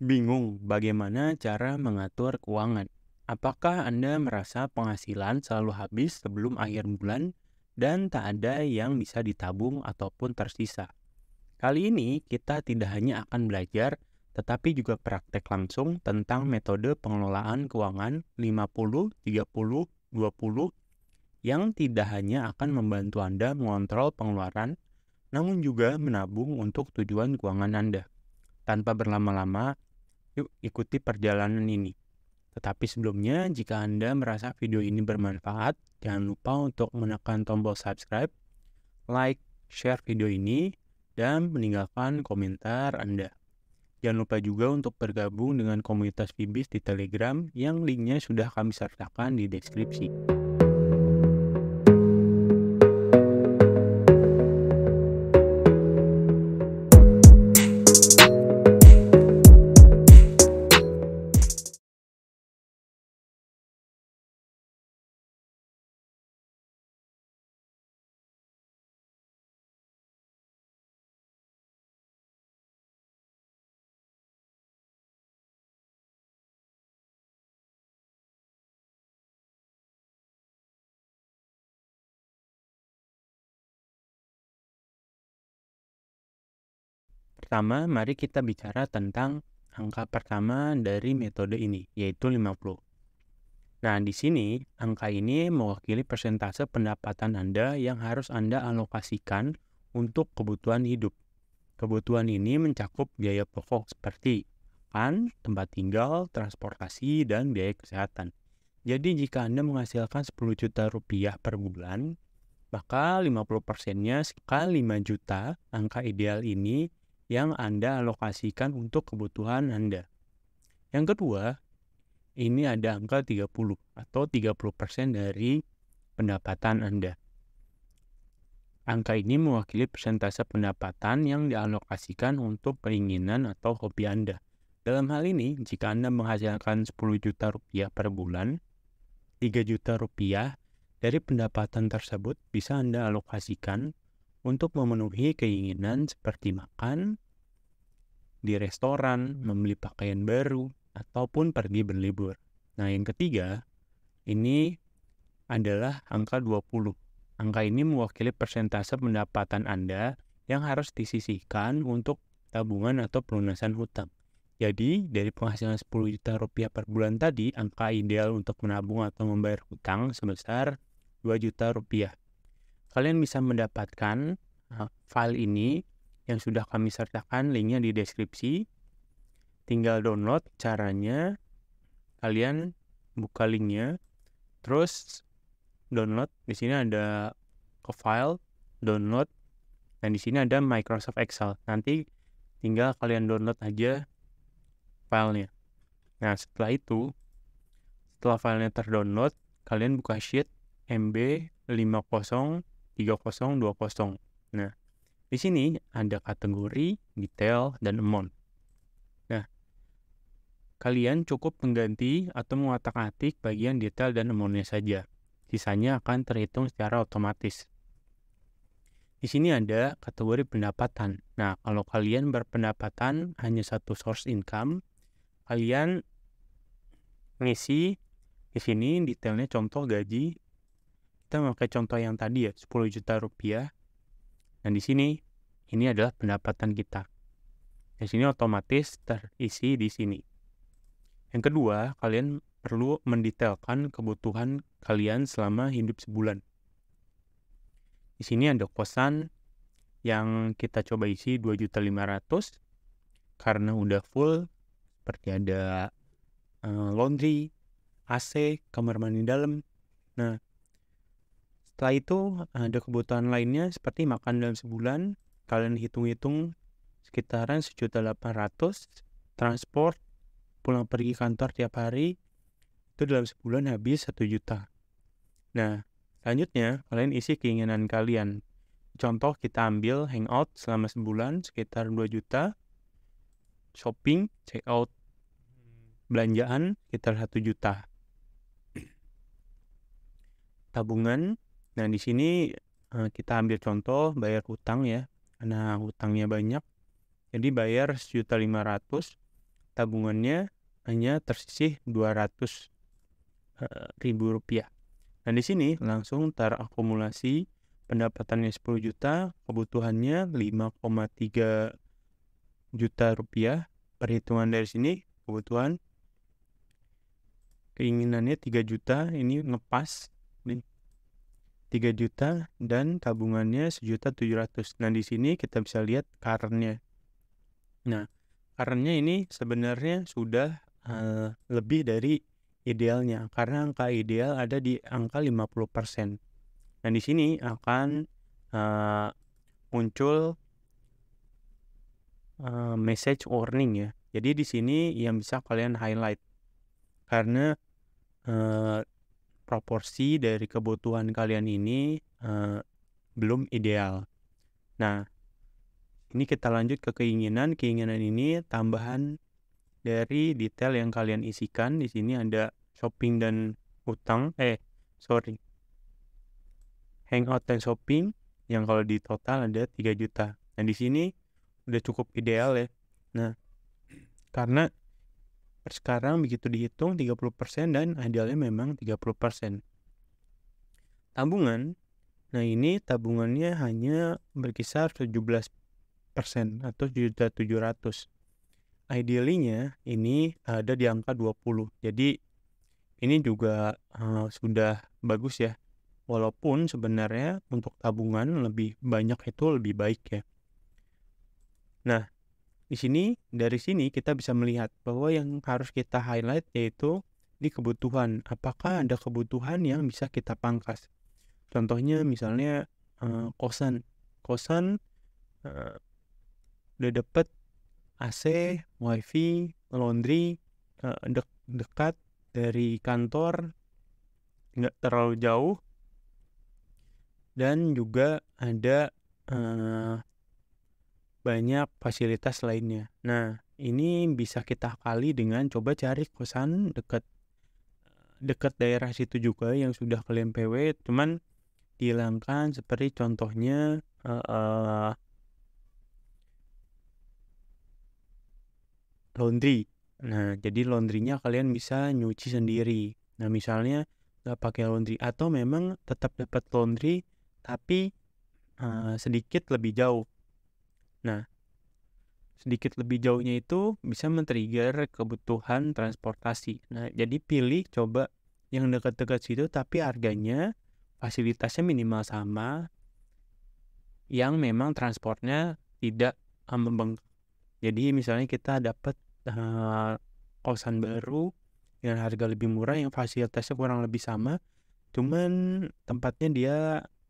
Bingung bagaimana cara mengatur keuangan? Apakah Anda merasa penghasilan selalu habis sebelum akhir bulan dan tak ada yang bisa ditabung ataupun tersisa? Kali ini kita tidak hanya akan belajar, tetapi juga praktek langsung tentang metode pengelolaan keuangan 50-30-20 yang tidak hanya akan membantu Anda mengontrol pengeluaran, namun juga menabung untuk tujuan keuangan Anda. Tanpa berlama-lama, yuk ikuti perjalanan ini. Tetapi sebelumnya, jika Anda merasa video ini bermanfaat, jangan lupa untuk menekan tombol subscribe, like, share video ini, dan meninggalkan komentar Anda. Jangan lupa juga untuk bergabung dengan komunitas Fibis di Telegram yang linknya sudah kami sertakan di deskripsi. Pertama, mari kita bicara tentang angka pertama dari metode ini, yaitu 50. Nah, di sini, angka ini mewakili persentase pendapatan Anda yang harus Anda alokasikan untuk kebutuhan hidup. Kebutuhan ini mencakup biaya pokok seperti makan, tempat tinggal, transportasi, dan biaya kesehatan. Jadi, jika Anda menghasilkan 10 juta rupiah per bulan, maka 50%-nya sekali 5 juta, angka ideal ini yang Anda alokasikan untuk kebutuhan Anda. Yang kedua, ini ada angka 30 atau 30% dari pendapatan Anda. Angka ini mewakili persentase pendapatan yang dialokasikan untuk keinginan atau hobi Anda. Dalam hal ini, jika Anda menghasilkan 10 juta rupiah per bulan, 3 juta rupiah dari pendapatan tersebut bisa Anda alokasikan untuk memenuhi keinginan seperti makan di restoran, membeli pakaian baru, ataupun pergi berlibur. Nah, yang ketiga, ini adalah angka 20. Angka ini mewakili persentase pendapatan Anda yang harus disisihkan untuk tabungan atau pelunasan hutang. Jadi, dari penghasilan 10 juta rupiah per bulan tadi, angka ideal untuk menabung atau membayar hutang sebesar 2 juta rupiah. Kalian bisa mendapatkan file ini yang sudah kami sertakan, linknya di deskripsi. Tinggal download. Caranya, kalian buka linknya, terus download. Di sini ada ke file, download, dan di sini ada Microsoft Excel. Nanti tinggal kalian download aja filenya. Nah, setelah filenya terdownload, kalian buka sheet MB 503020. Nah, di sini ada kategori, detail, dan amount. Nah, kalian cukup mengganti atau mengotak-atik bagian detail dan amount-nya saja. Sisanya akan terhitung secara otomatis. Di sini ada kategori pendapatan. Nah, kalau kalian berpendapatan hanya satu source income, kalian ngisi di sini detailnya, contoh gaji. Kita memakai contoh yang tadi ya, 10 juta rupiah. Dan di sini, ini adalah pendapatan kita. Di sini otomatis terisi di sini. Yang kedua, kalian perlu mendetailkan kebutuhan kalian selama hidup sebulan. Di sini ada kosan yang kita coba isi 2.500.000 karena udah full, seperti ada laundry, AC, kamar mandi dalam. Nah, setelah itu ada kebutuhan lainnya seperti makan dalam sebulan. Kalian hitung-hitung sekitaran 1.800.000. Transport, pulang pergi kantor tiap hari, itu dalam sebulan habis 1 juta. Nah, selanjutnya kalian isi keinginan kalian. Contoh, kita ambil hangout selama sebulan sekitar 2 juta. Shopping, check out belanjaan sekitar 1 juta. Tabungan, nah di sini kita ambil contoh bayar hutang ya, karena hutangnya banyak. Jadi bayar 1.500.000, tabungannya hanya tersisih 200.000 rupiah. Nah, di sini langsung terakumulasi pendapatannya 10 juta, kebutuhannya 5,3 juta rupiah. Perhitungan dari sini kebutuhan keinginannya 3 juta, ini ngepas nih 3 juta dan tabungannya 1.700.000. Nah, di sini kita bisa lihat current-nya. Nah, current-nya ini sebenarnya sudah lebih dari idealnya karena angka ideal ada di angka 50%. Nah, di sini akan muncul message warning ya. Jadi di sini yang bisa kalian highlight karena proporsi dari kebutuhan kalian ini belum ideal. Nah, ini kita lanjut ke keinginan. Keinginan ini tambahan dari detail yang kalian isikan. Di sini ada shopping dan utang. Hangout dan shopping yang kalau di total ada 3 juta. Nah, di sini udah cukup ideal ya. Nah, karena sekarang begitu dihitung 30% dan idealnya memang 30%. Tabungan, nah ini tabungannya hanya berkisar 17% atau 1.700.000. Idealnya ini ada di angka 20. Jadi ini juga sudah bagus ya. Walaupun sebenarnya untuk tabungan lebih banyak itu lebih baik ya. Nah, dari sini kita bisa melihat bahwa yang harus kita highlight yaitu di kebutuhan. Apakah ada kebutuhan yang bisa kita pangkas? Contohnya misalnya kosan. Kosan udah dapet AC, wifi, laundry, dekat dari kantor, nggak terlalu jauh, dan juga ada banyak fasilitas lainnya. Nah, ini bisa kita kali dengan coba cari kosan dekat daerah situ juga yang sudah kalian PW, cuman dihilangkan seperti contohnya laundry. Nah, jadi laundrynya kalian bisa nyuci sendiri. Nah, misalnya nggak pakai laundry atau memang tetap dapat laundry tapi sedikit lebih jauh. Nah, sedikit lebih jauhnya itu bisa men-trigger kebutuhan transportasi. Nah, jadi pilih coba yang dekat-dekat situ tapi harganya, fasilitasnya minimal sama, yang memang transportnya tidak membengkak. Jadi misalnya kita dapat kosan baru dengan harga lebih murah yang fasilitasnya kurang lebih sama, cuman tempatnya dia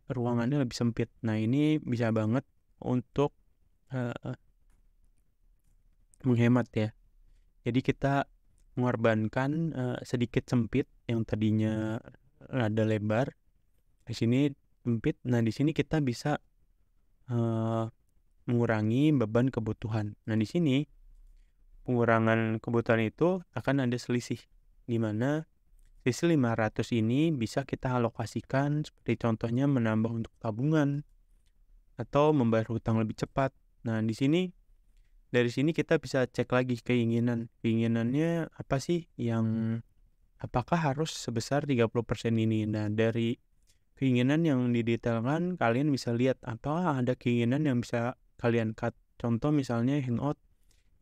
ruangannya lebih sempit. Nah, ini bisa banget untuk menghemat ya. Jadi kita mengorbankan sedikit sempit yang tadinya ada lebar, di sini sempit. Nah, di sini kita bisa mengurangi beban kebutuhan. Nah, di sini pengurangan kebutuhan itu akan ada selisih, di mana selisih 500 ini bisa kita alokasikan seperti contohnya menambah untuk tabungan atau membayar hutang lebih cepat. Nah, dari sini kita bisa cek lagi keinginannya apa sih, yang apakah harus sebesar 30% ini. Nah, dari keinginan yang didetailkan kalian bisa lihat apakah ada keinginan yang bisa kalian cut. Contoh misalnya hangout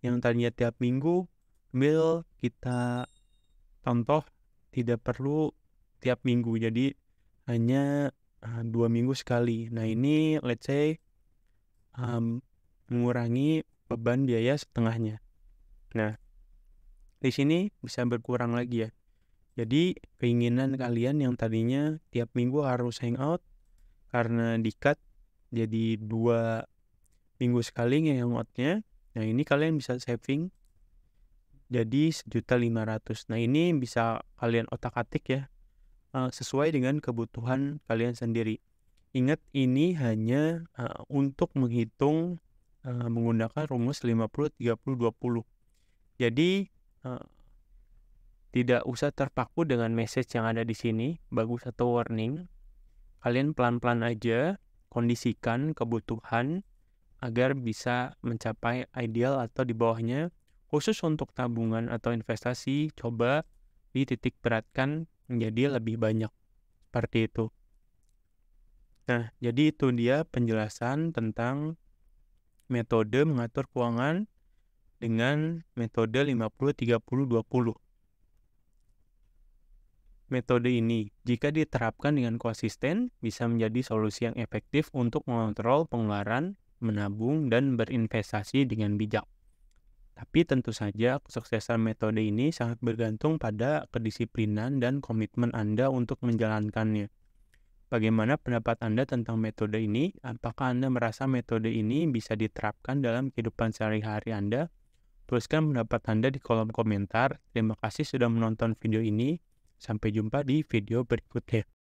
yang tadinya tiap minggu, ambil kita contoh tidak perlu tiap minggu, jadi hanya 2 minggu sekali. Nah, ini let's say mengurangi beban biaya setengahnya. Nah, di sini bisa berkurang lagi ya. Jadi keinginan kalian yang tadinya tiap minggu harus hangout, karena di-cut jadi 2 minggu sekali hangoutnya. Nah, ini kalian bisa saving jadi 1.500.000. Nah, ini bisa kalian otak-atik ya, sesuai dengan kebutuhan kalian sendiri. Ingat, ini hanya untuk menghitung menggunakan rumus 50-30-20. Jadi tidak usah terpaku dengan message yang ada di sini, bagus atau warning. Kalian pelan-pelan aja kondisikan kebutuhan agar bisa mencapai ideal atau di bawahnya Khusus untuk tabungan atau investasi, coba dititik beratkan menjadi lebih banyak. Seperti itu. Nah, jadi itu dia penjelasan tentang metode mengatur keuangan dengan metode 50-30-20. Metode ini, jika diterapkan dengan konsisten, bisa menjadi solusi yang efektif untuk mengontrol pengeluaran, menabung, dan berinvestasi dengan bijak. Tapi tentu saja kesuksesan metode ini sangat bergantung pada kedisiplinan dan komitmen Anda untuk menjalankannya. Bagaimana pendapat Anda tentang metode ini? Apakah Anda merasa metode ini bisa diterapkan dalam kehidupan sehari-hari Anda? Tuliskan pendapat Anda di kolom komentar. Terima kasih sudah menonton video ini. Sampai jumpa di video berikutnya.